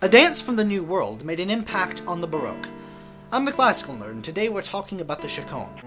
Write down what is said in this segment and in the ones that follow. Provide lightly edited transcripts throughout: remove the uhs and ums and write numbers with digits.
A dance from the New World made an impact on the Baroque. I'm the classical nerd, and today we're talking about the Chaconne.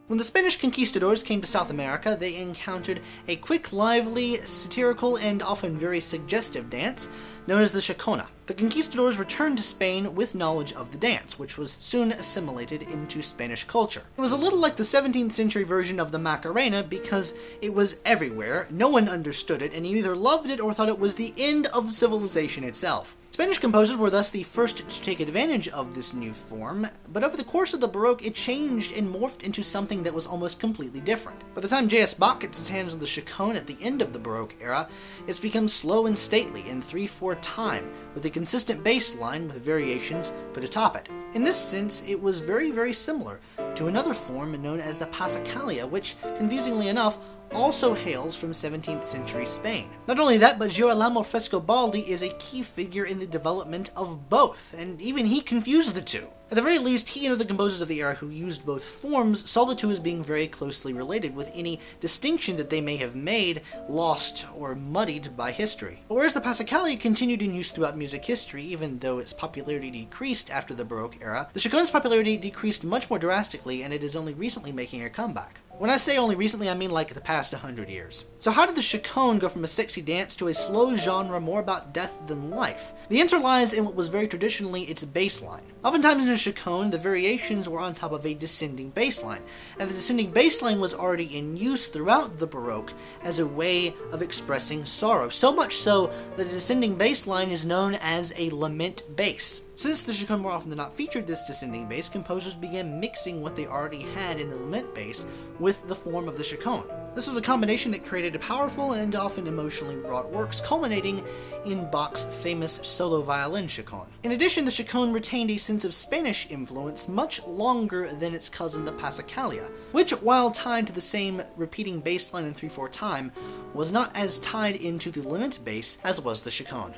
When the Spanish conquistadors came to South America, they encountered a quick, lively, satirical, and often very suggestive dance known as the Chaconne. The conquistadors returned to Spain with knowledge of the dance, which was soon assimilated into Spanish culture. It was a little like the 17th century version of the macarena because it was everywhere, no one understood it, and you either loved it or thought it was the end of civilization itself. Spanish composers were thus the first to take advantage of this new form, but over the course of the Baroque it changed and morphed into something that was almost completely different. By the time J.S. Bach gets his hands on the Chaconne at the end of the Baroque era, it's become slow and stately in 3/4 time, with a consistent bass line with variations put atop it. In this sense, it was very similar to another form known as the Passacaglia, which, confusingly enough, also hails from 17th century Spain. Not only that, but Girolamo Frescobaldi is a key figure in the development of both, and even he confused the two. At the very least, he and other composers of the era who used both forms saw the two as being very closely related, with any distinction that they may have made lost or muddied by history. But whereas the Passacaglia continued in use throughout music history, even though its popularity decreased after the Baroque era, the Chaconne's popularity decreased much more drastically, and it is only recently making a comeback. When I say only recently, I mean like the past 100 years. So how did the Chaconne go from a sexy dance to a slow genre more about death than life? The answer lies in what was very traditionally its bass line. Oftentimes in a Chaconne, the variations were on top of a descending bass line, and the descending bass line was already in use throughout the Baroque as a way of expressing sorrow, so much so that a descending bass line is known as a lament bass. Since the Chaconne more often than not featured this descending bass, composers began mixing what they already had in the lament bass with the form of the Chaconne. This was a combination that created a powerful and often emotionally wrought works, culminating in Bach's famous solo violin Chaconne. In addition, the Chaconne retained a sense of Spanish influence much longer than its cousin the Passacaglia, which, while tied to the same repeating bass line in 3/4 time, was not as tied into the lament bass as was the Chaconne.